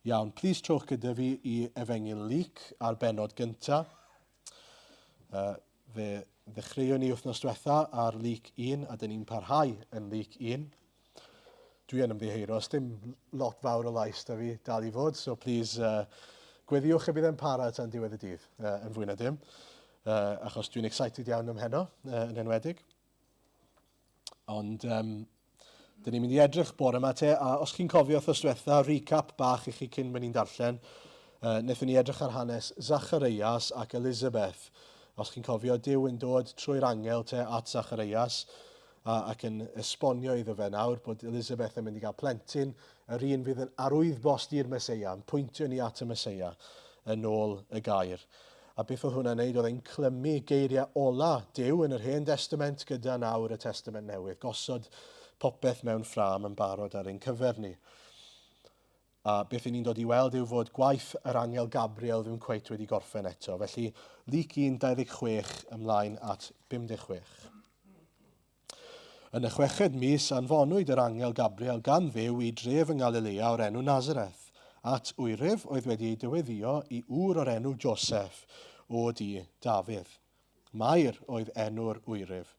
Iawn, plis trowch gyda fi i Efengyl Luc ar benod gyntaf. Fe ddechreuwn ni wythnos diwetha ar Luc 1 a dyn ni'n parhau yn Luc 1. Dwi yn ymddiheuro, os dim lot fawr o lais da fi dal i fod, so plis gweddiwch y bydd yn para tan diwedd y dydd yn fwy na dim, achos dwi'n excited iawn am heno yn enwedig. Ond dyn ni'n mynd i edrych bore yma te, a os chi'n cofio wythnos diwetha, recap bach i chi cyn mynd i'n darllen, wnaethon ni edrych ar hanes Zacharias ac Elizabeth. Os chi'n cofio, Duw yn dod trwy'r angel te at Zacharias ac yn esbonio iddo fe nawr bod Elizabeth yn mynd i gael plentyn, yr un fydd yn arwyddbost i'r Meseia, yn pwyntio ni at y Meseia yn ôl y gair. A beth oedd hwnna'n neud, oedd e'n clymu geiriau ola Duw yn yr Hen Testament gyda nawr y Testament Newydd, gosod popeth mewn ffram yn barod ar ein cyfer ni. A beth ni'n dod i weld yw fod gwaith yr angel Gabriel ddim cweit wedi gorffen eto. Felly, Luc 1:26 ymlaen at 56. Yn y 6fed mis, anfonwyd yr angel Gabriel gan Dduw i dref yng Galilea o'r enw Nazareth, at wyrif oedd wedi ei dyweddio i ŵr o'r enw Joseph o di Dafydd. Mair oedd enw'r wyrif.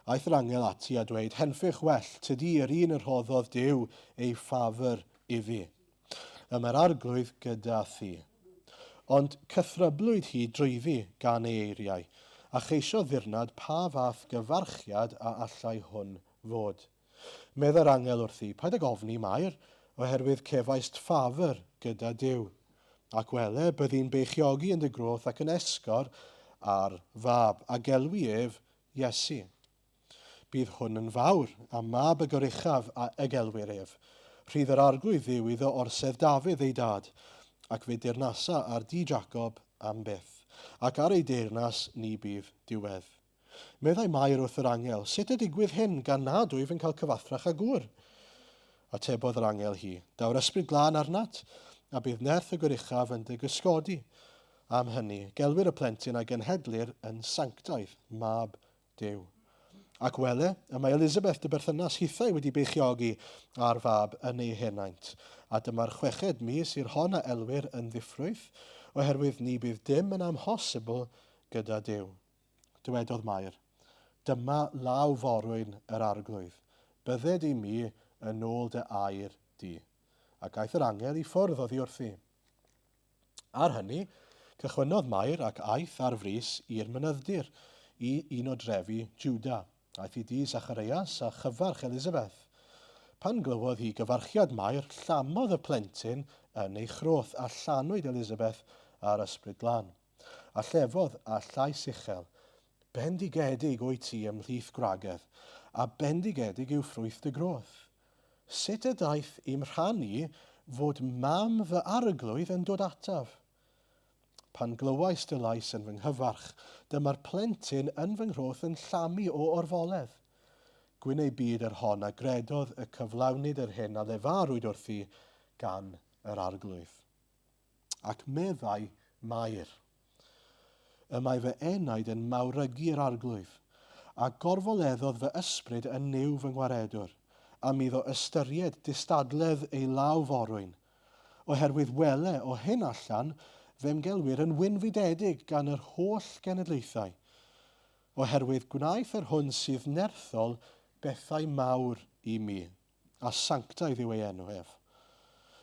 Aeth yr angel ati a dweud, henffych well, tydi yr un yr rhoddodd Duw ei ffafr iddi. Mae'r arglwydd gyda thi. Ond cythryblwyd hi drwyddi gan ei eiriau, a cheisio ddirnad pa fath gyfarchiad a allai hwn fod. Medda'r angel wrthi, paid ag ofni Mair, oherwydd cefaist ffafr gyda Duw. Ac wele, byddi'n beichiogi yn dy groth ac yn esgor ar fab, a gelwi ef Iesu. Bydd hwn yn fawr, a mab y goruchaf y gelwir ef. Rhydd yr arglwydd Dduw iddo orsedd Dafydd ei dad, ac fe dirnasa ar di Jacob am byth, ac ar ei deyrnas ni bydd diwedd. Meddai Mair wrth yr angel, sut y digwydd hyn gan nad wyf yn cael cyfathrach a gŵr? Atebodd yr angel hi, daw'r ysbryd glân arnat, a bydd nerth y goruchaf yn dy gysgodi. Am hynny, gelwir y plentyn a genhedlir yn sanctaidd, mab Duw. Ac wele, y mae Elizabeth dy berthynas hithau wedi beichiogi ar fab yn ei henaint, a dyma'r 6fed mis i'r hon a elwyr yn ddiffrwydd, oherwydd ni bydd dim yn amhosibl gyda Duw. Dywedodd Mair, dyma law forwyn yr arglwydd, bydded i mi yn ôl dy air di. Ac aeth yr angel i ffwrdd oddi wrthi. Ar hynny, cychwynodd Mair ac aeth ar frys i'r mynydddir, i un o drefi Juda. Aeth i di Zacharias a chyfarch Elizabeth. Pan glywodd hi gyfarchiad Mair, llamodd y plentyn yn ei chroth a llanwyd Elizabeth ar ysbryd glân. A llefodd a llais uchel, bendigedig wyt ti ymhlith gwragedd, a bendigedig yw ffrwyth dy groth. Sut y daeth i'm rhannu fod mam fy arglwydd yn dod ataf? Pan glywais dy lais yn fy nghyfarch, dyma'r plentyn yn fy nghroth yn llamu o orfoledd. Gwyn ei byd yr hon a gredodd y cyflawnid yr hyn a lefarwyd wrthi gan yr arglwydd. Ac meddai Mair. Y mae fy enaid yn mawrygu'r arglwydd, a gorfoleddodd fy ysbryd yn niw fy ngwaredwr, a mi ddo ystyried distadledd ei law forwyn. Oherwydd wele o hyn allan, fe'n gelwir yn wynfydedig gan yr holl genedlaethau, oherwydd gwnaeth yr hwn sydd nerthol bethau mawr i mi, a sanctaidd yw ei enw ef.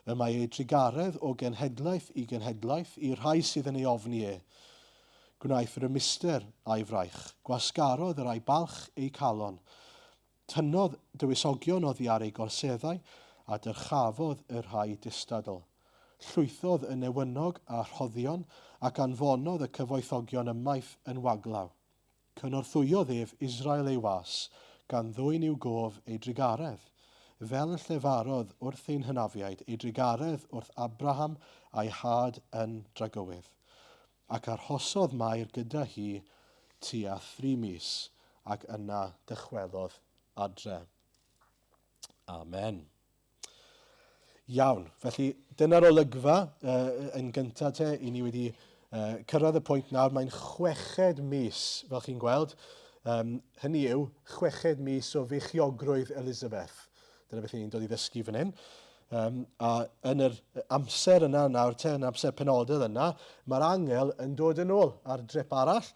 Y mae ei drigaredd o genhedlaeth i genhedlaeth i rhai sydd yn ei ofni e. Gwnaeth yr ymister a'i fraich, gwasgarodd yr ai balch ei calon, tynnodd dywysogion oddi ar ei gorseddau a dyrchafodd y rhai distadl. Llwythodd y newynog a rhoddion ac anfonodd y cyfoethogion ymaith yn waglaw. Cynorthwyodd ef Israel ei was, gan ddwyn i'w gof ei drigaredd, fel y llefarodd wrth ein hynafiaid ei drigaredd wrth Abraham a'i had yn dragywydd. Ac arhosodd Mair gyda hi tua 3 mis, ac yna dychwelodd adre. Amen. Iawn, felly dyna'r olygfa yn gyntaf te, i ni wedi cyrraedd y pwynt nawr, mae'n 6fed mis, fel chi'n gweld. Hynny yw, 6fed mis o feichiogrwydd Elizabeth. Dyna beth ni'n dod i ddysgu fan hyn. A yn yr amser yna nawr yn amser penodol yna, mae'r angel yn dod yn ôl ar drip arall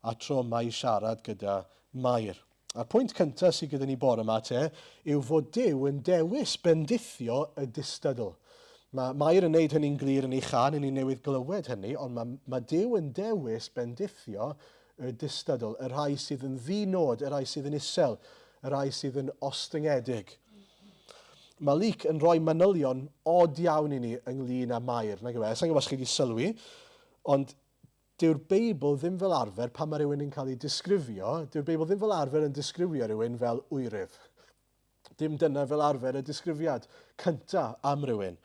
a tro mae i siarad gyda Mair. A'r pwynt cyntaf sydd gyda ni bore yma yw fod Duw yn dewis bendithio y distydl. Mae Mair yn neud hynny'n glir yn ei chan, yn ei newydd glywed hynny, ond mae Duw yn dewis bendithio y distydl, y rhai sydd yn ddinod, y rhai sydd yn isel, y rhai sydd yn ostyngedig. Mae Luc yn rhoi manylion od iawn i ni ynglyn â Mair. Sa'n gwybod os chi wedi sylwi, ond dyw'r Beibl ddim fel arfer pan mae rhywun yn cael ei disgrifio, dyw'r Beibl ddim fel arfer yn disgrifio rhywun fel wyryf. Dim dyna fel arfer y disgrifiad cyntaf am rhywun.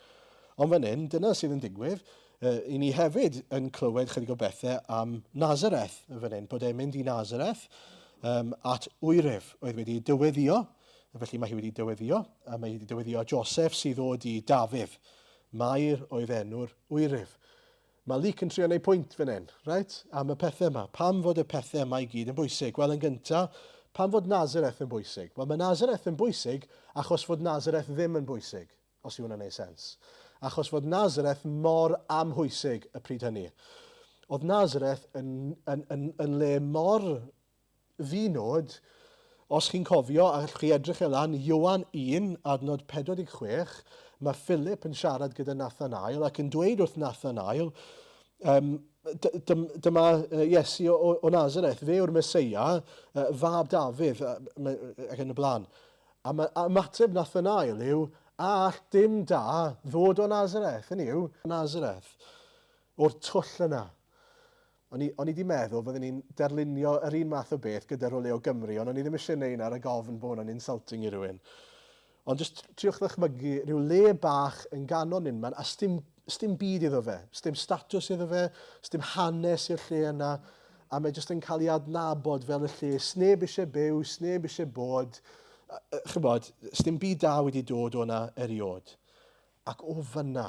Ond fan hyn, dyna sydd yn digwydd. I ni hefyd yn clywed chydig o bethau am Nazareth fan hyn, bod e'n mynd i Nazareth at wyryf oedd wedi dyweddio. Felly mae hi wedi dyweddio, a mae hi wedi dyweddio Joseph sydd ddod i Dafydd. Mair oedd enw'r wyryf. Mae Luc yn trio neud pwynt fan hyn, right? Am y pethau yma. Pam fod y pethau yma i gyd yn bwysig? Wel, yn gyntaf, pam fod Nazareth yn bwysig? Wel, mae Nazareth yn bwysig achos fod Nazareth ddim yn bwysig, os yw hwnna'n neud sens. Achos fod Nazareth mor amhwysig y pryd hynny. Oedd Nazareth yn le mor ddiynod, os chi'n cofio, a chi edrych lan, Ioan 1, adnod 46, mae Philip yn siarad gyda Nathanael ac yn dweud wrth Nathanael, dyma Iesu o Nazareth, fe yw'r Meseia, fab Dafydd, ac yn y blaen. A ymateb Nathanael yw, all dim da ddod o Nazareth, hynny yw, Nazareth, o'r twll yna. O'n i wedi meddwl fydden ni'n derlunio yr un math o beth gyda Roleo Gymru, ond o'n i ddim eisiau neud ar y gofn bod hwnna'n insulting i rywun. Ond jyst triwch ddychmygu rhyw le bach yn ganon unman, a stym byd iddo fe, stym statws iddo fe, stym hanes i'r lle yna, a mae jyst yn cael ei adnabod fel y lle, sneb eisiau byw, sneb eisiau bod, chybod, stym byd da wedi dod o'na eriod. Ac o fyna,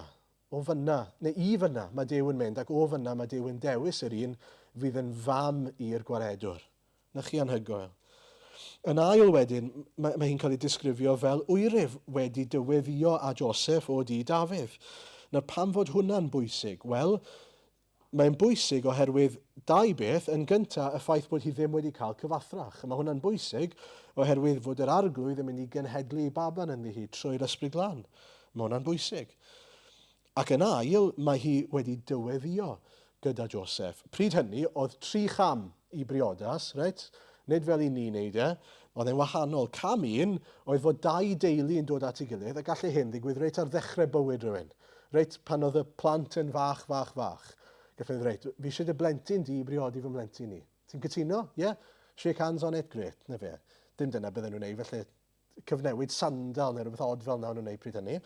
neu i fyna mae Duw yn mynd, ac o fyna mae Duw yn dewis yr un fydd yn fam i'r gwaredwr. Na chi anhygoel. Yn ail wedyn, mae hi'n cael ei disgrifio fel wyryf wedi dyweddio a Joseph o di Dafydd. Nawr pam fod hwnna'n bwysig? Wel, mae'n bwysig oherwydd dau beth, yn gyntaf y ffaith bod hi ddim wedi cael cyfathrach. Mae hwnna'n bwysig oherwydd fod yr arglwydd yn mynd i genhedlu baban ynddi hi trwy'r ysbryd glân. Mae hwnna'n bwysig. Ac yn ail, mae hi wedi dyweddio gyda Joseph. Pryd hynny, oedd 3 cham i briodas, right? Nid fel i ni wneud oedd e'n wahanol. Cam 1 oedd fod 2 deulu yn dod at ei gilydd, a gallai hyn ddigwydd reit ar ddechrau bywyd rhywun. Reit pan oedd y plant yn fach. Gallai reit, fi eisiau dy blentyn di i briodi fy mlentyn ni. Ti'n cytuno? Yeah? Shake hands on it, great, na fe. Dim dyna bydden nhw'n neud, felly cyfnewid sandal neu rhywbeth od fel nawn nhw'n neud pryd hynny.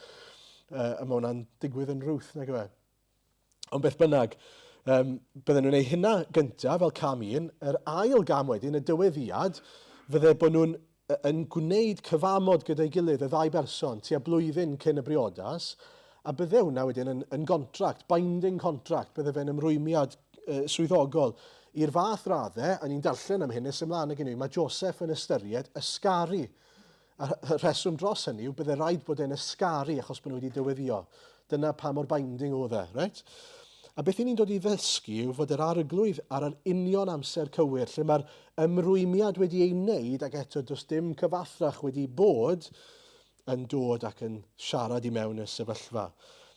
A mae hwnna'n digwydd yn rwth, nag yw e. Ond beth bynnag, bydden nhw'n neud hynna gyntaf fel cam 1, yr ail gam wedyn, y dyweddiad, fydde bod nhw'n yn gwneud cyfamod gyda'i gilydd, y 2 berson, tua blwyddyn cyn y briodas, a bydde hwnna wedyn yn contract, binding contract, bydde fe'n ymrwymiad swyddogol. I'r fath raddau, a ni'n darllen am hyn nes ymlaen ag unrhyw, mae Joseph yn ystyried ysgaru. A rheswm dros hynny yw bydde rhaid bod e'n ysgaru achos bod nhw wedi dyweddio. Dyna pa mor binding oedd e, right? A beth i ni'n dod i ddysgu yw fod yr arglwydd ar yr union amser cywir, lle mae'r ymrwymiad wedi ei wneud ac eto does dim cyfathrach wedi bod yn dod ac yn siarad i mewn y sefyllfa.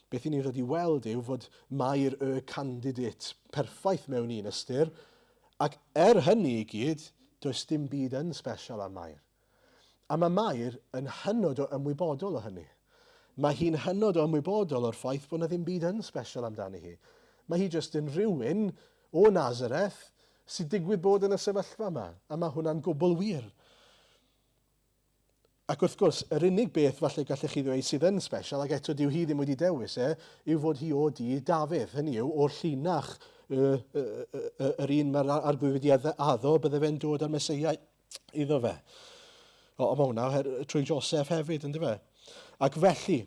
Beth i ni'n dod i weld yw fod Mair y candidate perffaith mewn un ystyr, ac hynny i gyd, does dim byd yn special am Mair. A mae Mair yn hynod o ymwybodol o hynny. Mae hi'n hynod o ymwybodol o'r ffaith bod yna ddim byd yn special amdani hi. Mae hi jyst yn rhywun o Nazareth sydd digwydd bod yn y sefyllfa yma. A mae hwnna'n gwbl wir. Ac wrth gwrs, yr unig beth falle gallech chi ddweud sydd yn special, ac eto dyw hi ddim wedi dewis yw fod hi o di Dafydd. Hynny yw, o'r llinach yr un mae'r arglwydd wedi addo, bydde fe'n dod ar Meseia iddo fe. O, mae hwnna trwy Joseph hefyd, ynddo fe? Ac felly,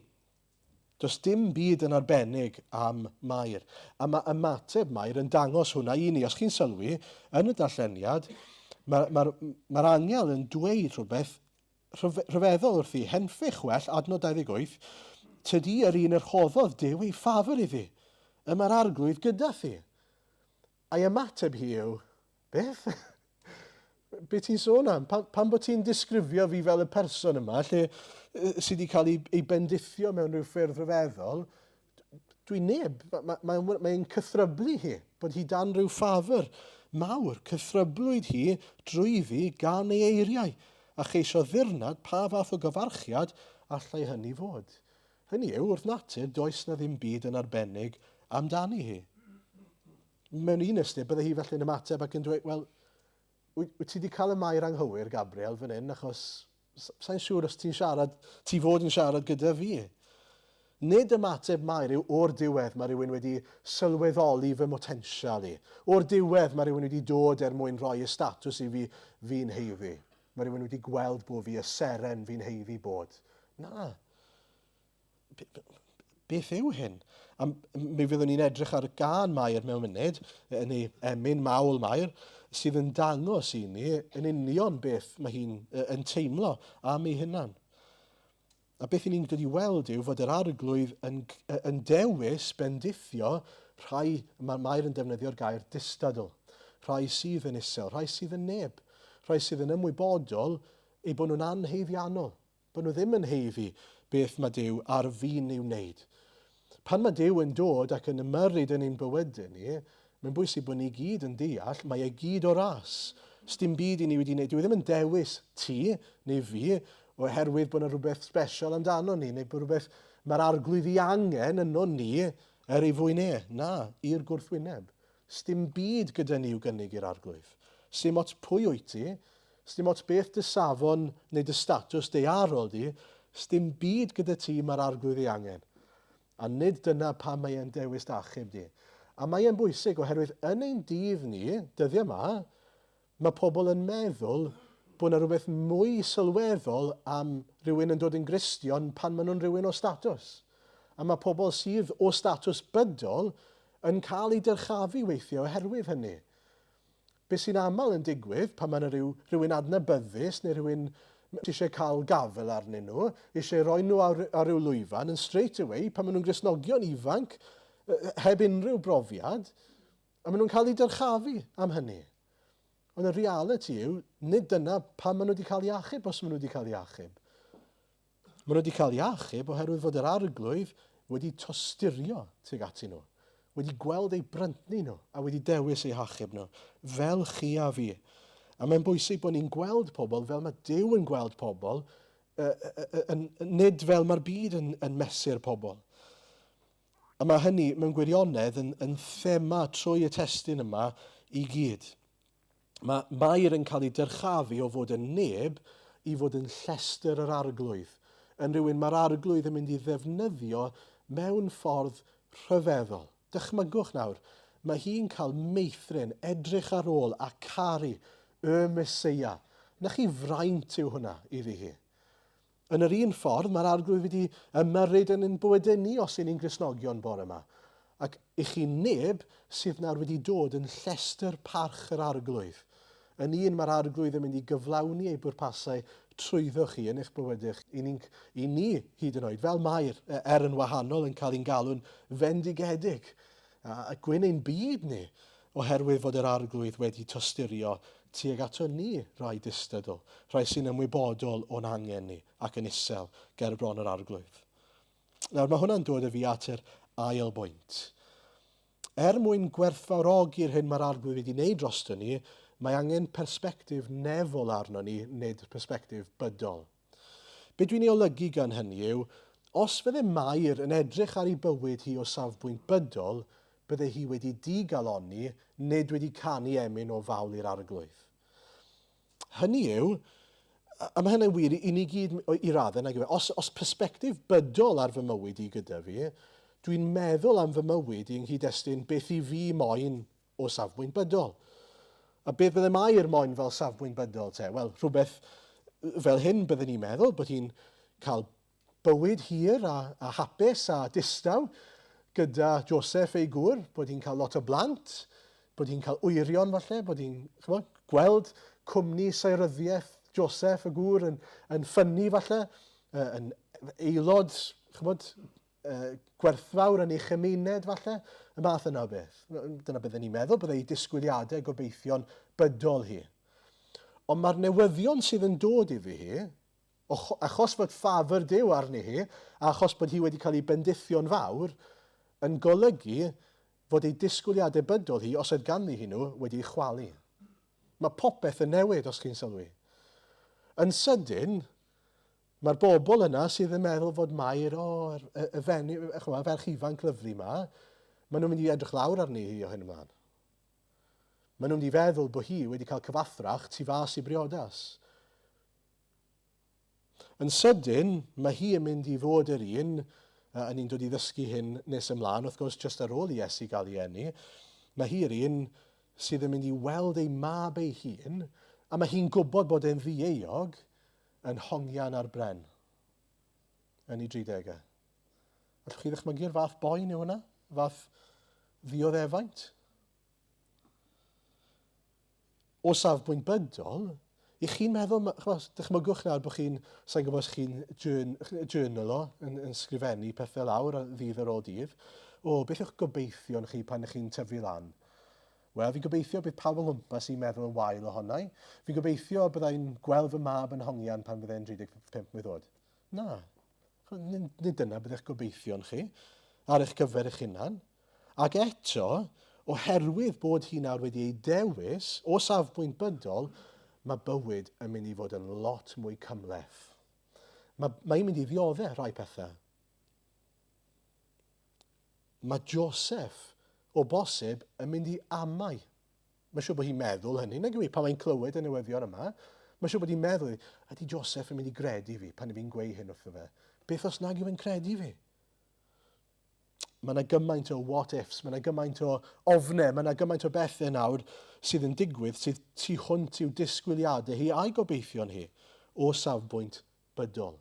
does dim byd yn arbennig am Mair. A mae ymateb Mair yn dangos hwnna i ni. Os chi'n sylwi, yn y darlleniad, mae'r angel yn dweud rhywbeth rhyfeddol wrthi, henffych well, adnod 28, tydi yr un yr choddodd Duw ei ffafr iddi, mae'r arglwydd gyda thi. A'i ymateb hi yw, beth? Be ti'n sôn am? Pan bod ti'n disgrifio fi fel y person yma, lle sydd wedi cael ei bendithio mewn rhyw ffyrdd rhyfeddol, dwi'n neb. Mae'n cythryblu hi, bod hi dan rhyw ffafr mawr. Cythryblwyd hi drwyddi gan ei eiriau, a cheisio ddirnad pa fath o gyfarchiad allai hynny fod. Hynny yw, wrth natur, does na ddim byd yn arbennig amdani hi. Mewn un ystyr, bydde hi felly'n ymateb ac yn dweud, wel, wyt ti wedi cael y mair anghywir, Gabriel, fan hyn, achos sa'n siŵr os ti fod yn siarad gyda fi. Nid ymateb mair yw o'r diwedd mae rhywun wedi sylweddoli fy motensial i. O'r diwedd mae rhywun wedi dod mwyn rhoi y statws i fi'n heiddi. Mae rhywun wedi gweld bod fi y seren fi'n heiddi bod. Na. Beth yw hyn? A mi fyddwn ni'n edrych ar gan Mair mewn munud, neu emyn mawl Mair, sydd yn dangos i ni yn union beth mae hi'n yn teimlo am ei hunan. A beth i ni'n dod i weld yw fod yr arglwydd yn dewis bendithio rhai, mae Mair yn defnyddio'r gair distadl, rhai sydd yn isel, rhai sydd yn neb, rhai sydd yn ymwybodol eu bod nhw'n anheiddiannol, bod nhw ddim yn heiddi beth mae Duw ar fin i'w wneud. Pan mae Duw yn dod ac yn ymyrryd yn ein bywydau ni, mae'n bwysig bod ni gyd yn deall, mae e gyd o ras. Sdim byd i ni wedi wneud. Dwi ddim yn dewis ti neu fi oherwydd bod yna rhywbeth special amdano ni, neu bod rhywbeth mae'r arglwydd i angen yno ni ei fwynau. Na, i'r gwrthwyneb. Sdim byd gyda ni i'w gynnig i'r arglwydd. Sdim ots pwy wyt ti, sdim ots beth dy safon neu dy statws deiarol di, sdim byd gyda ti mae'r arglwydd i angen. A nid dyna pa mae e'n dewis achub di. A mae e'n bwysig oherwydd yn ein dydd ni, dyddiau yma, mae pobl yn meddwl bod yna rhywbeth mwy sylweddol am rhywun yn dod yn Gristion pan maen nhw'n rhywun o statws. A mae pobl sydd o statws bydol yn cael ei dyrchafu weithio oherwydd hynny. Be sy'n aml yn digwydd pan mae yna rhywun adnabyddus neu rhywun eisiau cael gafel arnyn nhw, eisiau rhoi nhw ar ryw lwyfan, yn straight away, pan maen nhw'n Gristnogion ifanc, heb unrhyw brofiad, a maen nhw'n cael ei dyrchafu am hynny. Ond y reality yw, nid dyna pan maen nhw wedi cael ei achub os maen nhw wedi cael ei achub. Maen nhw wedi cael ei achub oherwydd fod yr arglwydd wedi tosturio tuag ati nhw, wedi gweld eu bryntni nhw, a wedi dewis eu hachub nhw, fel chi a fi. A mae'n bwysig bod ni'n gweld pobl fel mae Duw yn gweld pobl, nid fel mae'r byd yn mesur pobl. A mae hynny mewn gwirionedd yn thema trwy y testun yma i gyd. Mae Mair yn cael ei dyrchafu o fod yn neb i fod yn llestr yr arglwydd. Yn rhywun mae'r arglwydd yn mynd i ddefnyddio mewn ffordd rhyfeddol. Dychmygwch nawr, mae hi'n cael meithrin, edrych ar ôl a caru y Meseia. Na chi fraint yw hwnna iddi hi. Yn yr un ffordd, mae'r arglwydd wedi ymyrryd yn ein bywydau ni os y'n ni'n Gristnogion bore yma. Ac i chi neb sydd nawr wedi dod yn llestr parch yr arglwydd. Yn un mae'r arglwydd yn mynd i gyflawni ei bwrpasau trwyddo chi yn eich bywydau. I ni hyd yn oed, fel Mair, yn wahanol yn cael ein galw'n fendigedig. A gwyn ein byd ni oherwydd fod yr arglwydd wedi tosturio tuag ato ni rai distydol, rhai sy'n ymwybodol o'n angen ni ac yn isel ger bron yr arglwydd. Nawr, mae hwnna'n dod â fi at yr ail bwynt. Mwyn gwerthfawrogi'r hyn mae'r arglwydd wedi wneud drosto ni, mae angen persbectif nefol arno ni, nid persbectif bydol. Be dwi'n ei olygu gan hynny yw, os fydde Mair yn edrych ar ei bywyd hi o safbwynt bydol, bydde hi wedi digaloni, nid wedi canu emyn o fawl i'r arglwydd. Hynny yw, a mae hynny'n wir i ni gyd i raddau, os persbectif bydol ar fy mywyd i gyda fi, dwi'n meddwl am fy mywyd i'n nghyd-destun beth i fi moyn o safbwynt bydol. A beth bydde Mair moyn fel safbwynt bydol te? Wel, rhywbeth fel hyn byddwn ni'n meddwl, bod hi'n cael bywyd hir a hapus a distaw, gyda Joseph ei gŵr, bod hi'n cael lot o blant, bod hi'n cael wyrion falle, bod hi'n gweld cwmni seiryddiaeth Joseph y gŵr yn ffynnu falle, yn aelod gwerthfawr yn eich ymuned falle, y math yna o beth. Dyna beth ni'n meddwl, byddai disgwyliadau gobeithio'n bydol hi. Ond mae'r newyddion sydd yn dod iddi hi, achos fod ffafr Duw arni hi, a achos bod hi wedi cael ei bendithio'n fawr, yn golygu fod ei disgwyliadau bydol hi, os oedd ganddi hi nhw, wedi chwalu. Mae popeth yn newid os chi'n sylwi. Yn sydyn, mae'r bobl yna sydd yn meddwl fod Mair, y ferch ifanc lyflu yma, maen nhw'n mynd i edrych lawr arni hi o hyn ymlaen. Maen nhw'n mynd i feddwl bod hi wedi cael cyfathrach tu fas i briodas. Yn sydyn, mae hi yn mynd i fod yr un, a ni'n dod i ddysgu hyn nes ymlaen, wrth gwrs, just ar ôl i Iesu gael ei eni, mae hi'r un sydd yn mynd i weld ei mab ei hun, a mae hi'n gwybod bod e'n ddieog yn hongian ar bren yn ei 30au. Allwch chi ddychmygu'r fath boen yw hwnna? Fath ddioddefaint? O safbwynt bydol, i chi'n meddwl, dychmygwch nawr bod chi'n, sa'n gwybod os chi'n journalo yn sgrifennu pethau lawr ddydd ar ôl dydd, beth yw'ch gobeithio chi pan ych chi'n tyfu lan? Wel, fi'n gobeithio bydd pawb yn gwmpas i'n meddwl yn wael ohonau. Fi'n gobeithio byddai'n gweld fy mab yn hongian pan byddai'n 35 mlwydd oed. Na, nid dyna byddai'ch gobeithio'n chi, ar eich cyfer eich hunan. Ac eto, oherwydd bod hi nawr wedi ei dewis, o safbwynt bydol, mae bywyd yn mynd i fod yn lot mwy cymleth. Mae'n mynd i ddioddau rhai pethau. Mae Joseph, o bosib, yn mynd i amau. Mae'n siŵr bod hi'n meddwl hynny. Nag yw i pan mae'n clywed y newyddion yma. Mae'n siŵr bod hi'n meddwl, ydy Joseph yn mynd i gredu fi pan fi'n gweud hyn wrtho fe. Beth os nag yw yn credu fi? Mae yna gymaint o what ifs, mae yna gymaint o ofnau, mae yna gymaint o bethau nawr sydd yn digwydd, sydd tu hwnt i'w disgwyliadau hi a'i gobeithio'n hi o safbwynt bydol.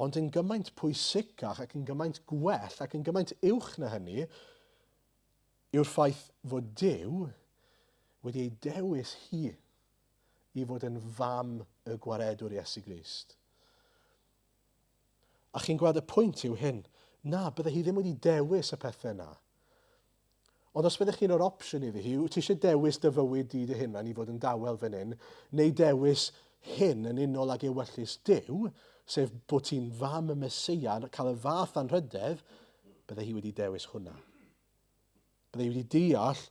Ond yn gymaint pwysicach ac yn gymaint gwell ac yn gymaint uwch na hynny, yw'r ffaith fod Duw wedi ei dewis hi i fod yn fam y gwaredwr Iesu Grist. A chi'n gweld y pwynt yw hyn, na, byddai hi ddim wedi dewis y pethau yna. Ond os byddech chi'n o'r opsiwn iddi hi, wyt ti eisiau dewis dy fywyd di dy hunan i fod yn dawel fan hyn, neu dewis hyn yn unol ag ewyllus Duw, sef bod ti'n fam y Meseia, cael y fath anrhydedd, byddai hi wedi dewis hwnna. Byddai wedi deall,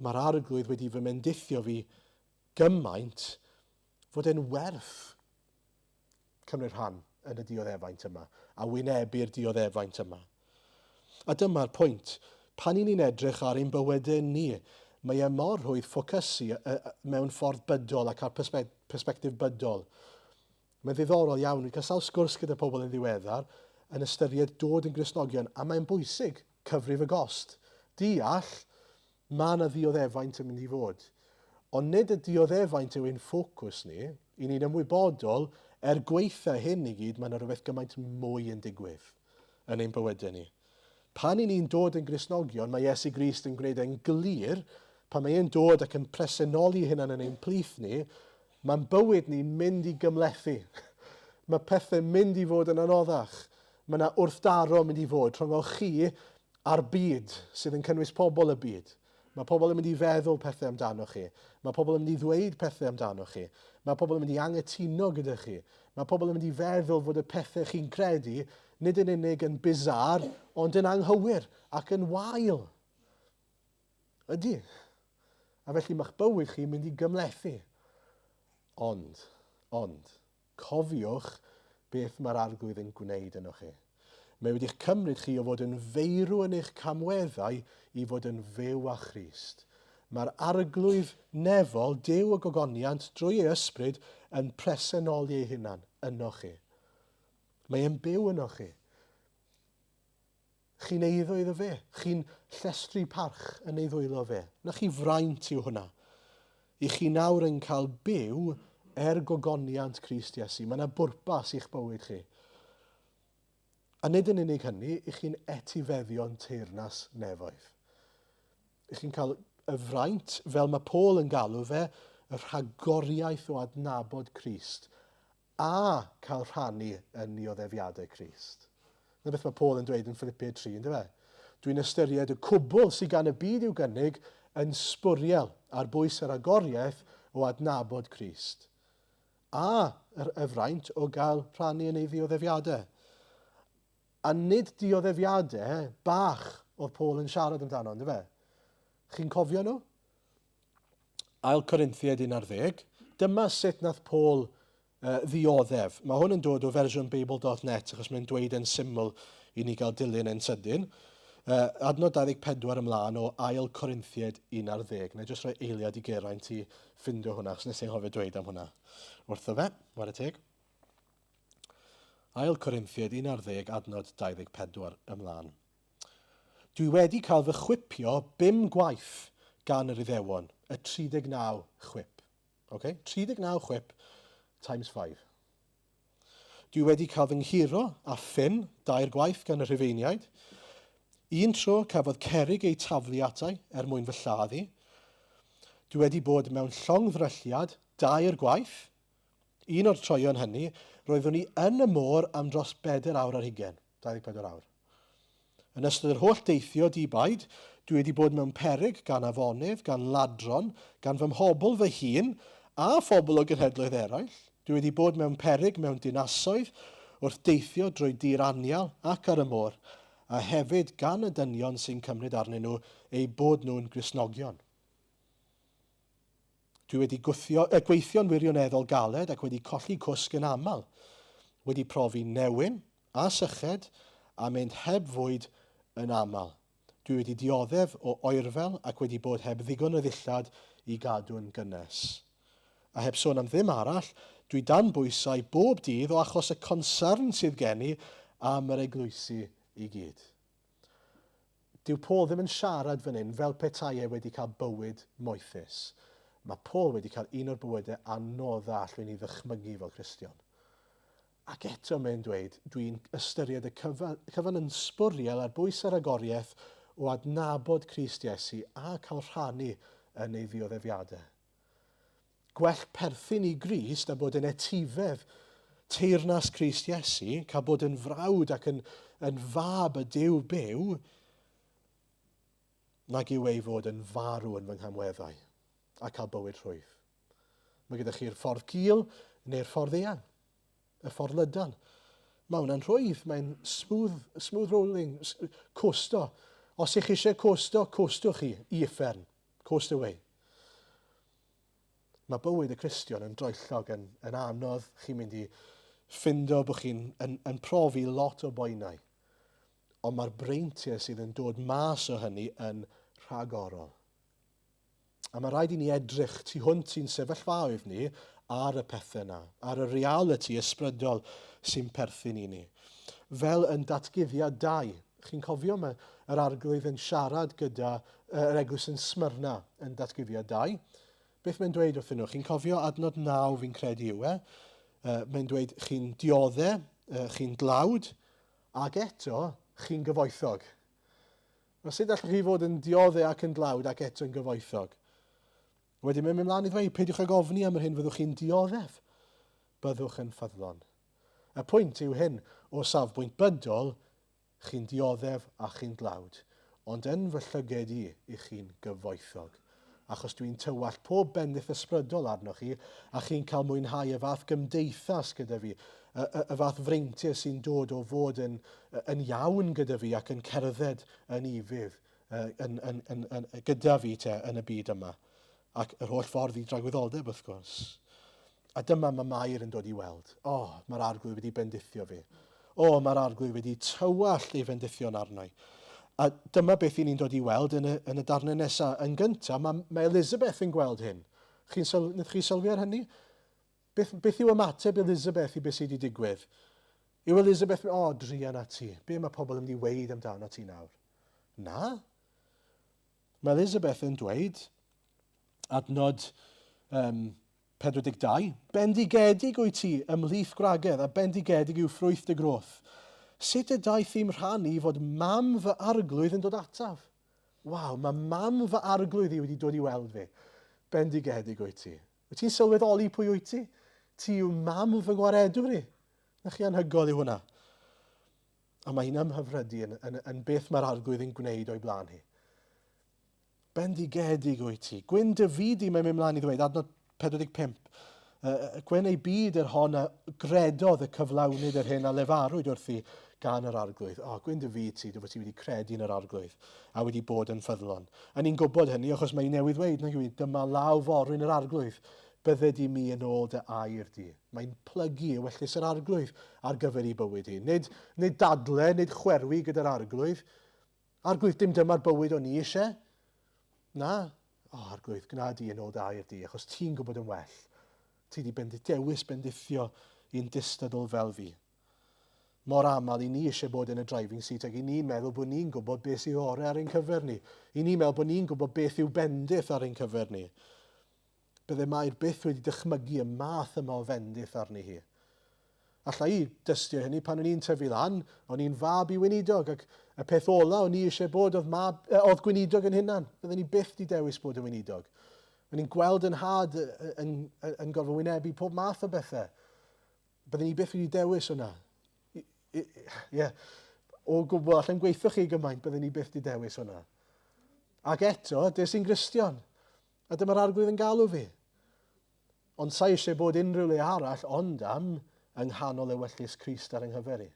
mae'r arglwydd wedi fy mendithio fi gymaint fod e'n werth cymryd rhan yn y dioddefaint yma, a wynebu'r dioddefaint yma. A dyma'r pwynt, pan ni'n edrych ar ein bywydau ni, mae e mor rhwydd ffocysu mewn ffordd bydol ac ar persbectif bydol. Mae'n ddiddorol iawn, ni'n cael sawl sgwrs gyda pobl yn ddiweddar yn ystyried dod yn Gristnogion, a mae'n bwysig cyfrif y gost. Deall, mae yna dioddefaint yn mynd i fod. Ond nid y dioddefaint yw ein ffocws ni, i ni'n ymwybodol, gweitha hyn i gyd, mae yna rhywbeth gymaint mwy yn digwydd yn ein bywydau ni. Pan ni'n dod yn Gristnogion, mae Iesu Grist yn gwneud e'n glir, pan mae e'n dod ac yn presennoli hynny yn ein plith ni, mae'n bywyd ni'n mynd i gymlethu. Mae pethau'n mynd i fod yn anoddach. Mae yna wrthdaro mynd i fod rhwng o chi a'r byd sydd yn cynnwys pobl y byd. Mae pobl yn mynd i feddwl pethau amdano chi. Mae pobl yn mynd i ddweud pethau amdano chi. Mae pobl yn mynd i angytuno gyda chi. Mae pobl yn mynd i feddwl fod y pethau chi'n credu nid yn unig yn bizar, ond yn anghywir ac yn wael. Ydy. A felly mae'ch bywyd chi'n mynd i gymlethu. Ond, cofiwch beth mae'r arglwydd yn gwneud yno chi. Mae wedi'ch cymryd chi o fod yn feirw yn eich camweddau i fod yn fyw â Christ. Mae'r arglwydd nefol, Duw y gogoniant, drwy ei ysbryd, yn presennoli ei hunan yno chi. Mae e'n byw yno chi. Chi'n eiddo iddo fe. Chi'n llestri parch yn ei ddwylo fe. Na chi fraint yw hwnna. I chi nawr yn cael byw gogoniant Christ Iesu. Mae yna bwrpas i'ch bywyd chi. A nid yn unig hynny, i chi'n etifeddion teyrnas nefoedd. I chi'n cael y fraint, fel mae Paul yn galw fe, y rhagoriaeth o adnabod Crist, a cael rhannu yn ddioddefiadau Crist. Na beth mae Paul yn dweud yn Philippiaid 3, ynddo fe? Dwi'n ystyried y cwbl sydd gan y byd i'w gynnig yn sbwriel ar bwys yr agoriaeth o adnabod Crist. A y fraint o gael rhannu yn ei ddioddefiadau. A nid dioddefiadau bach oedd Paul yn siarad amdano, ynddo fe? Chi'n cofio nhw? Ail Corinthiaid 11, dyma sut nath Paul ddioddef. Mae hwn yn dod o versionbible.net achos mae'n dweud yn syml i ni gael dilyn yn sydyn. Adnod 24 ymlaen o Ail Corinthiaid 11. Na jyst rhoi eiliad i Geraint i ffindio hwnna, achos nes i'n hofio dweud am hwnna. Wrtho fe, war y teg. Ail Corinthiaid 11, adnod 24 ymlaen. Dwi wedi cael fy chwipio 5 gwaith gan yr Iddewon, y 39 chwip. Okay? 39 chwip times 5. Dwi wedi cael fy nghiro a ffyn 2 gwaith gan y Rhufeiniaid. Un tro cafodd cerig ei taflu atai mwyn fy lladdu. Dwi wedi bod mewn llongddrylliad 2 gwaith. Un o'r troion hynny, roeddwn ni yn y môr am dros 4 awr ar 20, 24 awr. Yn ystod yr holl deithio di-baid, dwi wedi bod mewn peryg gan afonydd, gan ladron, gan fy mhobl fy hun, a phobl o genhedloedd eraill. Dwi wedi bod mewn peryg mewn dinasoedd wrth deithio drwy dir anial ac ar y môr, a hefyd gan y dynion sy'n cymryd arnyn nhw eu bod nhw'n Gristnogion. Dwi wedi gweithio'n wirioneddol galed ac wedi colli cwsg yn aml. Wedi profi newyn a syched a mynd heb fwyd yn aml. Dwi wedi dioddef o oerfel ac wedi bod heb ddigon o ddillad i gadw'n gynnes. A heb sôn am ddim arall, dwi dan bwysau bob dydd o achos y concern sydd gen i am yr eglwysi i gyd. Dyw Paul ddim yn siarad fan hyn fel petai wedi cael bywyd moethus. Mae Paul wedi cael un o'r bywydau anoddau allwn ni ddychmygu fel Cristion. Ac eto mae'n dweud, dwi'n ystyried y cyfan yn sbwriel ar bwys yr agoriaeth o adnabod Crist Iesu a cael rhannu yn ei ddioddefiadau. Gwell perthyn i Grist a bod yn etifedd teyrnas Crist Iesu, cael bod yn frawd ac yn fab y Duw byw, nag yw ei fod yn farw yn fy nghamweddau a cael bywyd rhwydd. Mae gyda chi'r ffordd cul neu'r ffordd eang, y ffordd lydan. Mae hwnna'n rhwydd, mae'n smooth rolling, costo. Os ych chi eisiau costo, costwch chi i uffern, coast away. Mae bywyd y Cristion yn droellog, yn anodd. Chi'n mynd i ffindo bod chi'n profi lot o boenau. Ond mae'r breintiau sydd yn dod mas o hynny yn rhagorol. A mae rhaid i ni edrych tu hwnt sy'n sefyllfaoedd ni ar y pethau yna, ar y reality ysbrydol sy'n perthyn i ni. Fel yn datguddiad 2. Chi'n cofio yr arglwydd yn siarad gyda yr eglwys yn Smyrna yn datguddiad 2. Beth mae'n dweud wrthyn nhw? Chi'n cofio adnod 9 fi'n credu yw e? Mae'n dweud chi'n dioddau, chi'n dlawd, ac eto chi'n gyfoethog. Sut allwch chi fod yn dioddau ac yn dlawd ac eto yn gyfoethog? Wedyn mae'n mynd mlaen i ddweud, peidiwch ag ofni am yr hyn fyddwch chi'n dioddef, byddwch yn ffyddlon. Y pwynt yw hyn, o safbwynt bydol, chi'n dioddef a chi'n dlawd, ond yn fy llyged i chi'n gyfoethog. Achos dwi'n tywall pob bendith ysbrydol arnoch chi, a chi'n cael mwynhau y fath gymdeithas gyda fi, y fath freintiau sy'n dod o fod yn iawn gyda fi ac yn cerdded yn ifydd gyda fi yn y byd yma. Ac yr holl ffordd i dragwyddoldeb, wrth gwrs. A dyma mae Mair yn dod i weld. Mae'r arglwydd wedi bendithio fi. Mae'r arglwydd wedi tywall ei bendithio'n arnau. A dyma beth i ni'n dod i weld yn y darnau nesaf. Yn gyntaf, mae Elizabeth yn gweld hyn. Nid chi sylwi ar hynny? Beth yw ymateb Elizabeth i beth sydd wedi digwydd? Yw Elizabeth, druan at ti. Be mae pobl yn mynd i weid amdano ti nawr? Na. Mae Elizabeth yn dweud, adnod 42, bendigedig wyt ti ymhlith gwragedd a bendigedig yw ffrwyth dy groth. Sut y daeth i'n rhannu fod mam fy arglwydd yn dod ataf? Waw, mae mam fy arglwydd i wedi dod i weld fi. Bendigedig wyt ti. Wyt ti'n sylweddoli pwy wyt ti? Ti yw mam fy gwaredwr i. Na chi anhygoel yw hwnna. A mae hi'n ymhyfrydu yn beth mae'r arglwydd yn gwneud o'i blaen hi. Bendigedig wyt ti. Gwyn dy fyd i, mae'n mynd mlaen i ddweud, adnod 45. Gwen ei byd yr hon a gredodd y cyflawnyd yr hyn a lefarwyd wrthi gan yr arglwydd. Gwyn dy fyd ti, dy fod ti wedi credu yn yr arglwydd a wedi bod yn ffyddlon. A ni'n gwybod hynny achos mae hi'n newydd dweud, dyma law forwyn yr arglwydd, bydde di mi yn ôl dy air di. Mae'n plygu ewyllus yr arglwydd ar gyfer ei bywyd hi. Nid dadle, nid chwerwi gyda'r arglwydd. Arglwydd dim dyma'r bywyd o'n i eisiau. Na, arglwydd, gna di yn ôl dy air di, achos ti'n gwybod yn well. Ti wedi dewis bendithio i'n dystadol fel fi. Mor aml i ni eisiau bod yn y driving seat ac i ni'n meddwl bod ni'n gwybod beth sydd orau ar ein cyfer ni. I ni'n meddwl bod ni'n gwybod beth yw bendith ar ein cyfer ni. Bydde Mair byth wedi dychmygu y math yma o fendith arni hi. Alla i dystio hynny pan o'n i'n tyfu lan, o'n i'n fab i weinidog ac y peth ola o'n i eisiau bod oedd gweinidog yn hynna'n. Bydden ni byth di dewis bod yn weinidog. O'n i'n gweld yn had yn gorfod wynebu pob math o bethau. Bydden ni byth wedi dewis hwnna. O gwbl, allan gweithio chi gymaint, bydden ni byth wedi dewis hwnna. Ac eto, des i'n Gristion. A dyma'r arglwydd yn galw fi. Ond sa eisiau bod unrhyw le arall, ond am yng nghanol ewyllus Crist ar yng nghyfer i.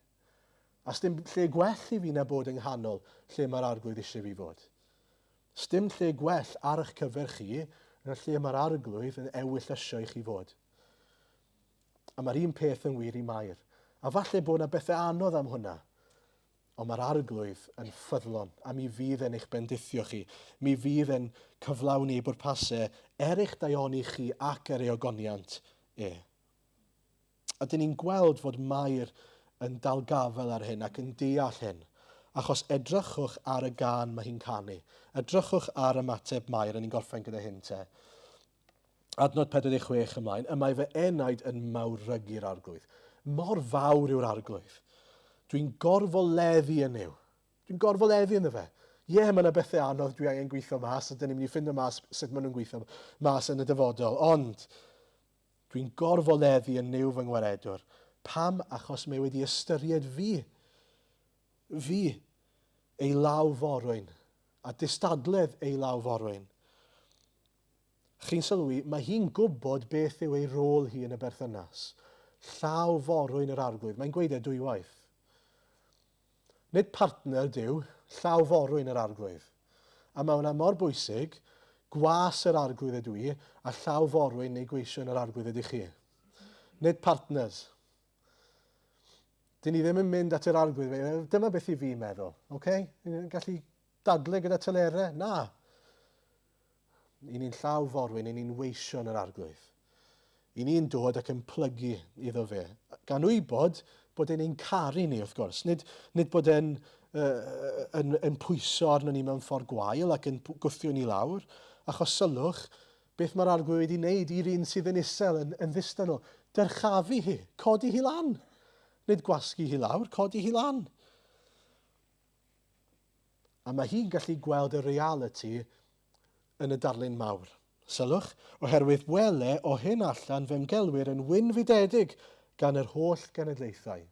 A sdim lle gwell i fi na bod yng nghanol lle mae'r arglwydd eisiau fi fod. Sdim lle gwell ar eich cyfer chi na lle mae'r arglwydd yn ewyllysio i chi fod. A mae'r un peth yn wir i Mair. A falle bod yna bethau anodd am hwnna. Ond mae'r arglwydd yn ffyddlon, a mi fydd yn eich bendithio chi. Mi fydd yn cyflawni bwrpasau eich daioni chi ac yr ei ogoniant A dyn ni'n gweld fod Mair yn dalgafel ar hyn ac yn deall hyn. Achos edrychwch ar y gân mae hi'n canu. Edrychwch ar ymateb Mair, a ni'n gorffen gyda hyn te. Adnod 46 ymlaen, y mae fy enaid yn mawrygu'r arglwydd. Mor fawr yw'r arglwydd. Dwi'n gorfoleddu yn yw. Dwi'n gorfoleddu yn fe. Mae yna bethau anodd dwi angen gweithio mas, a dyn ni'n mynd i ffindo mas sut maen nhw'n gweithio mas yn y dyfodol. Ond, dwi'n gorfoleddu yn yw fy ngwaredwr. Pam? Achos mae wedi ystyried fi. Fi, ei law forwyn. A dystadledd ei law forwyn. Chi'n sylwi, mae hi'n gwybod beth yw ei rôl hi yn y berthynas. Llaw forwyn yr arglwydd. Mae'n gweud e dwy waith. Nid partner diw, llaw forwyn yr arglwydd. A mae hwnna mor bwysig, gwas yr arglwydd ydw i, a llaw forwyn neu gweisio yn yr arglwydd ydych chi. Nid partners. Dyn ni ddim yn mynd at yr arglwydd, dyma beth i fi meddwl, okay? Ni'n gallu dadle gyda tylerau? Na. I ni'n llaw forwyn, i ni'n weisio yn yr arglwydd. I ni'n dod ac yn plygu iddo fe. Gan wybod bod e'n caru ni, wrth gwrs. Nid bod e'n pwyso arno ni mewn ffordd gwael ac yn gwthio ni lawr. Achos sylwch, beth mae'r arglwydd wedi wneud i'r un sydd yn isel, yn ddistan nhw. Dyrchafu hi, codi hi lan. Nid gwasgu hi lawr, codi hi lan. A mae hi'n gallu gweld y reality yn y darlun mawr. Sylwch, oherwydd wele o hyn allan fe'n gelwyr yn wynfydedig gan yr holl genedlaethau.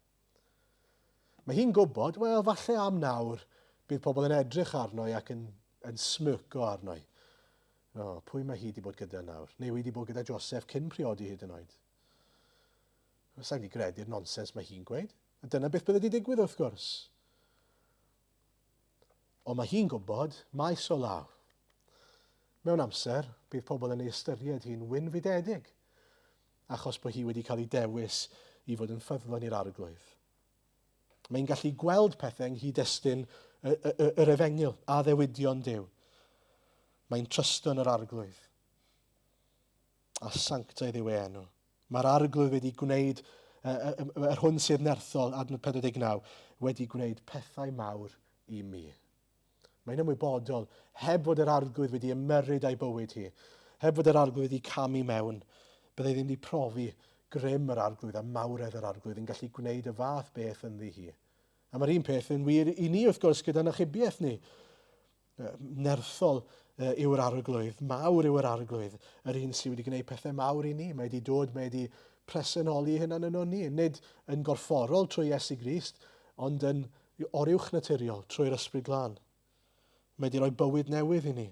Mae hi'n gwybod, wel, falle am nawr, bydd pobl yn edrych arno ac yn smyco arno. Pwy mae hi wedi bod gyda nawr? Neu wedi bod gyda Joseph cyn priodi hyd yn oed? Sa'n ni gredu'r nonsens mae hi'n gweud. A dyna beth bydd wedi digwydd wrth gwrs. Ond mae hi'n gwybod maes o law. Mewn amser, bydd pobl yn ei ystyried hi'n wynfydedig, achos bod hi wedi cael ei dewis i fod yn ffyddlon i'r arglwydd. Mae'n gallu gweld pethau yng nghyd-destun yr efengyl a ddewidion Duw. Mae'n trysto yn yr arglwydd. A sanctaidd yw ei enw. Mae'r arglwydd wedi gwneud, yr hwn sydd nerthol, adnod 49, wedi gwneud pethau mawr i mi. Mae'n ymwybodol, heb fod yr arglwydd wedi ymyrryd a'i bywyd hi, heb fod yr arglwydd wedi camu mewn, byddai ddim wedi profi grym yr arglwydd a mawredd yr arglwydd yn gallu gwneud y fath beth yn ddi hi. A mae'r un peth yn wir i ni, wrth gwrs, gyda'n achubiaeth ni. Nerthol yw'r arglwydd, mawr yw'r arglwydd, yr un sydd wedi gwneud pethau mawr i ni. Mae wedi presennoli hynna yn ni, nid yn gorfforol trwy Iesu Grist, ond yn oriwch naturiol trwy'r ysbryd glân. Mae wedi rhoi bywyd newydd i ni.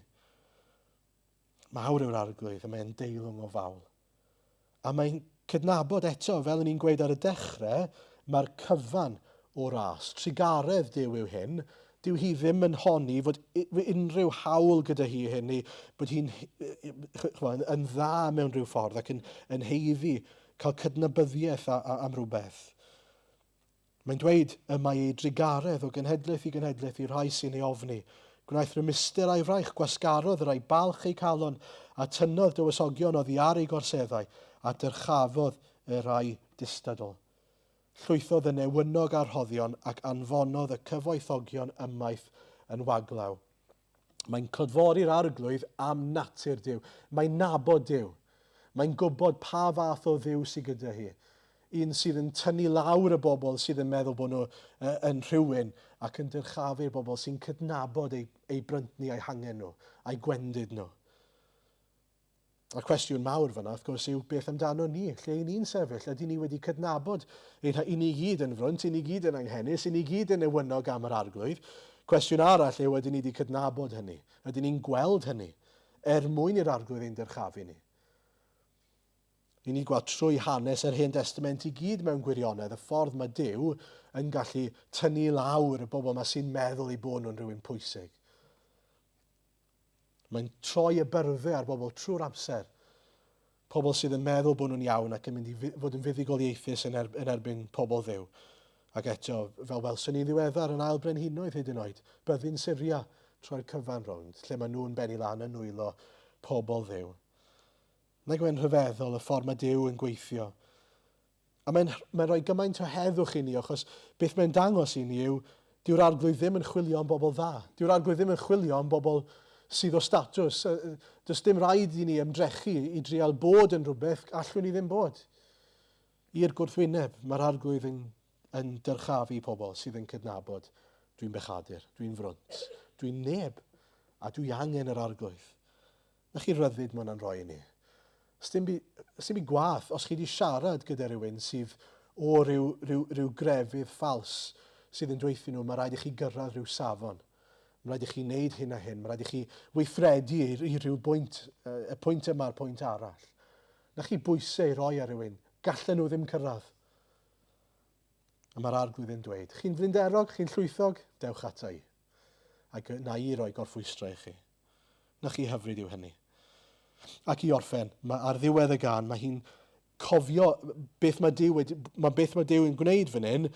Mawr yw'r arglwydd a mae'n deilwng o fawl. A mae'n cydnabod eto, fel ni'n gweud ar y dechrau, mae'r cyfan o ras. Trigaredd Duw yw hyn. Dyw hi ddim yn honni fod unrhyw hawl gyda hi hyn, neu bod hi'n yn dda mewn rhyw ffordd ac yn heiddi cael cydnabyddiaeth am rhywbeth. Mae'n dweud y mae ei drigaredd o genhedlaeth i genhedlaeth i rai sy'n ei ofni. Gwnaeth rymister a'i fraich, gwasgarodd yr ai balch ei calon a tynnodd dywysogion oddi ar ei gorseddau a dyrchafodd y rai distadol. Llwythodd yn ewynog ar hoddion ac anfonodd y cyfoethogion ymaith yn waglaw. Mae'n clodfori'r arglwydd am natur Duw. Mae'n nabod Duw. Mae'n gwybod pa fath o Dduw sydd gyda hi. Un sydd yn tynnu lawr y bobl sydd yn meddwl bod nhw yn rhywun ac yn dyrchafu'r bobl sy'n cydnabod eu bryntni a'i hangen nhw, a'i gwendid nhw. A'r cwestiwn mawr fyna, wrth gwrs, yw beth amdano ni, lle ni'n sefyll. Ydy ni wedi cydnabod i ni gyd yn frwnt, i ni gyd yn anghennus, i ni gyd yn ewynog am yr arglwydd. Cwestiwn arall yw ydyn ni wedi cydnabod hynny. Ydyn ni'n gweld hynny mwyn i'r arglwydd ein dyrchafu ni. I ni gweld trwy hanes yr Hen Testament i gyd mewn gwirionedd, y ffordd mae Duw yn gallu tynnu lawr y bobl yma sy'n meddwl i bod nhw'n rhywun pwysig. Mae'n troi y byrddau ar bobl trwy'r amser. Pobl sydd yn meddwl bod nhw'n iawn ac yn mynd i fod yn fuddugoliaethus yn erbyn pobl Dduw. Ac eto, fel welson ni'n ddiweddar yn ail brenhinoedd hyd yn oed, byddin Syria troi'r cyfan rownd, lle mae nhw'n benni lan yn nwylo pobl Dduw. Nag yw'n rhyfeddol y ffordd mae Duw yn gweithio. A mae'n rhoi gymaint o heddwch i ni, achos beth mae'n dangos i ni yw, dyw'r arglwydd ddim yn chwilio am bobl dda. Dyw'r arglwydd ddim yn chwilio am bobl sydd o statws. Does dim rhaid i ni ymdrechu i drial bod yn rhywbeth allwn ni ddim bod. I'r gwrthwyneb, mae'r arglwydd yn dyrchafu pobl sydd yn cydnabod. Dwi'n bechadur, dwi'n frwnt, dwi'n neb, a dwi angen yr arglwydd. Na chi ryddid mae hwnna'n rhoi i ni. Dim byd gwath os chi wedi siarad gyda rhywun sydd o ryw grefydd ffals sydd yn dweithio nhw, mae rhaid i chi gyrraedd rhyw safon. Mae rhaid i chi wneud hyn a hyn. Mae rhaid i chi weithredu i rhyw bwynt, y pwynt yma'r pwynt arall. Na chi bwysau roi ar rhywun. Gallen nhw ddim cyrraedd. A mae'r arglwydd yn dweud, chi'n flinderog, chi'n llwythog, dewch ata i. Ac na i roi gorffwystro i chi. Na chi hyfryd yw hynny. Ac i orffen, ar ddiwedd y gan, mae hi'n cofio beth mae Duw yn gwneud fan hyn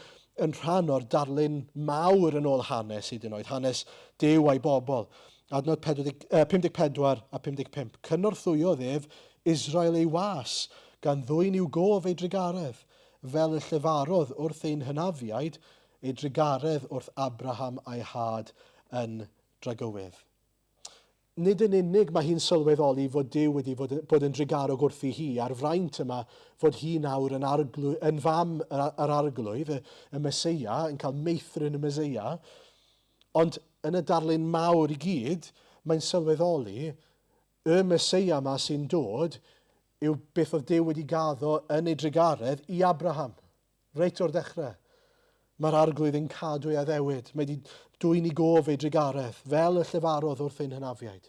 yn rhan o'r darlun mawr yn ôl hanes hyd yn oed, hanes Duw a'i bobl. Adnod 54 a 55. Cynorthwyodd ef Israel ei was, gan ddwyn i'w gof ei drigaredd, fel y llefarodd wrth ein hynafiaid, ei drigaredd wrth Abraham a'i had yn dragywydd. Nid yn unig mae hi'n sylweddoli fod Duw wedi bod yn drigarog wrthi hi a'r fraint yma fod hi nawr yn fam yr arglwydd, y Meseia, yn cael meithrin y Meseia, ond yn y darlun mawr i gyd, mae'n sylweddoli y Meseia yma sy'n dod yw beth oedd Duw wedi gaddo yn ei drigaredd i Abraham, reit o'r dechrau. Mae'r arglwydd yn cadw ei addewid. Mae wedi dwyn i gof ei drigaredd, fel y llefarodd wrth ein hynafiaid.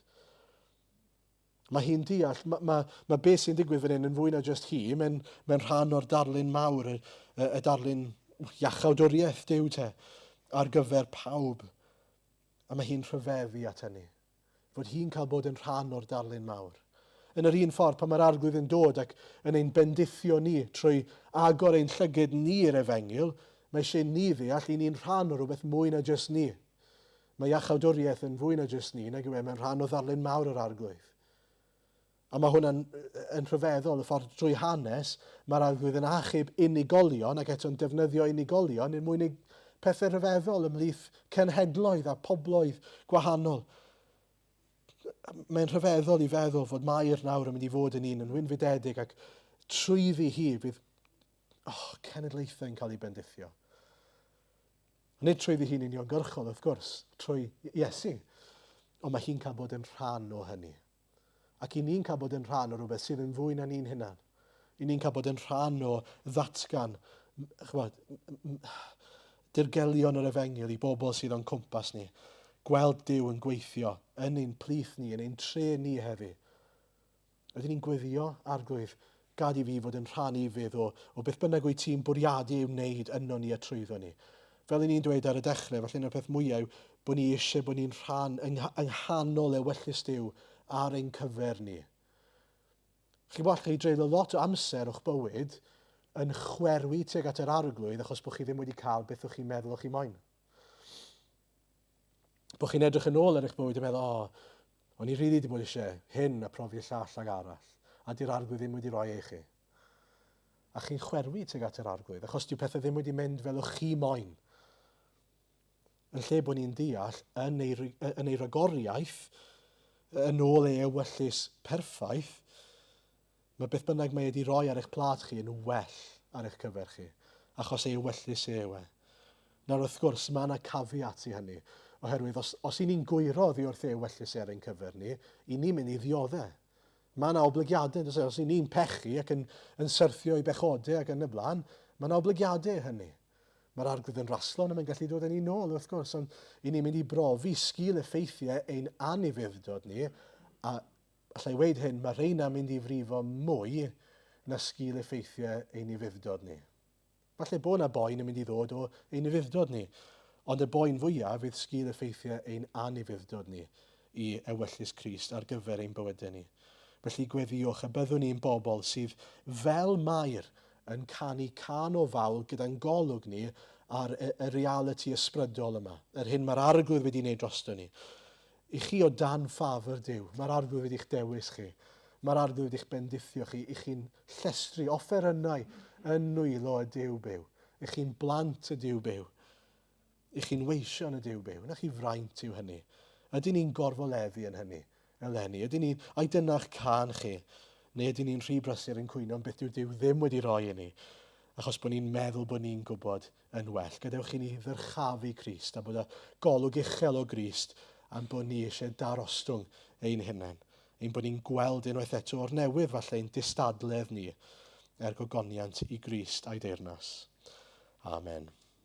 Mae hi'n deall, mae beth sy'n digwydd fan hyn yn fwy na just hi, mae'n rhan o'r darlun mawr, y darlun iachawdwriaeth Duw te, ar gyfer pawb. A mae hi'n rhyfeddu at hynny, fod hi'n cael bod yn rhan o'r darlun mawr. Yn yr un ffordd, pan mae'r arglwydd yn dod ac yn ein bendithio ni trwy agor ein llygyd ni i'r efengyl, mae eisiau ni ddeall i ni'n rhan o rhywbeth mwy na just ni. Mae iachawdwriaeth yn fwy na just ni, nag yw mae'n rhan o ddarlun mawr o'r arglwydd. A mae hwnna'n rhyfeddol, y ffordd trwy hanes, mae'r arglwydd yn achub unigolion ac eto'n defnyddio unigolion yn mwyn pethau rhyfeddol ymhlith cenhedloedd a pobloedd gwahanol. Mae'n rhyfeddol i feddwl fod Mair nawr yn mynd i fod yn un yn wynfydedig ac trwyddi hi bydd cenedlaethau yn cael ei bendithio. Nid trwyddi hi'n uniongyrchol, wrth gwrs, trwy Iesu, ond mae hi'n cael bod yn rhan o hynny. Ac i ni'n cael bod yn rhan o rhywbeth sydd yn fwy na ni'n hunan. I ni'n cael bod yn rhan o ddatgan dirgelion yr efengil i bobl sydd o'n cwmpas ni. Gweld Duw yn gweithio yn ein plith ni, yn ein tre ni heddi. Ydyn ni'n gweddio arglwydd, gad i fi fod yn rhannu fydd o beth bynnag wyt ti'n bwriadu i'w wneud yno ni a trwyddo ni. Fel i ni'n dweud ar y dechrau, falle yna'r peth mwyaf yw bod ni eisiau bod ni'n rhan yng nghanol ewyllus Duw ar ein cyfer ni. Chi bod chi dreulio lot o amser o'ch bywyd yn chwerwi tuag at yr arglwydd achos bod chi ddim wedi cael beth o'ch chi'n meddwl o'ch chi moyn. Bod chi'n edrych yn ôl ar eich bywyd yn meddwl, o'n i rili wedi bod eisiau hyn a profi llall ag arall, a di'r arglwydd ddim wedi rhoi i chi. A chi'n chwerwi tuag at yr arglwydd, achos dyw pethau ddim wedi mynd fel o'ch chi moyn. Yn lle bod ni'n deall yn ei ragoriaeth, yn ôl ei ewyllus perffaith, mae beth bynnag mae wedi rhoi ar eich plat chi yn well ar eich cyfer chi, achos ei ewyllus yw e. Nawr wrth gwrs, mae yna cafiat i hynny, oherwydd os i ni'n gwyro oddi wrth ei ewyllus ar ein cyfer ni, i ni'n mynd i ddioddau. Mae yna obligiadau, os i ni'n pechu ac yn syrthio i bechodau ac yn y blaen, mae yna obligiadau hynny. Mae'r arglwydd yn raslo, ond mae'n gallu dod yn ei nôl, wrth gwrs, ond i ni'n mynd i brofi sgil effeithiau ein anufuddod ni, a allai weid hyn, mae rheina mynd i frifo mwy na sgil effeithiau ein ufuddod ni. Falle bod yna boen yn mynd i ddod o ein ufuddod ni, ond y boen fwyaf fydd sgil effeithiau ein anufuddod ni i ewyllus Crist ar gyfer ein bywydau ni. Felly gweddiwch y byddwn ni'n bobl sydd fel Mair yn canu can o fawl gyda'n golwg ni ar y reality ysbrydol yma, yr hyn mae'r arglwydd wedi wneud drosto ni. I chi o dan ffafr Duw, mae'r arglwydd wedi'ch dewis chi, mae'r arglwydd wedi'ch bendithio chi, i chi'n llestri offerynnau yn nwylo y Duw byw, i chi'n blant y Duw byw, i chi'n weision y Duw byw. Na chi fraint yw hynny. Ydyn ni'n gorfoleddu yn hynny, eleni? Ydyn ni'n, ai dyna'ch can chi, neu ydyn ni'n rhy brysur yn cwyno am beth yw Duw ddim wedi rhoi i ni, achos bod ni'n meddwl bod ni'n gwybod yn well. Gadewch i ni ddyrchafu Crist, a bod y golwg uchel o Grist am bod ni eisiau darostwng ein hunain. Ein bod ni'n gweld unwaith eto o'r newydd falle ein distadledd ni er gogoniant i Grist a'i deyrnas. Amen.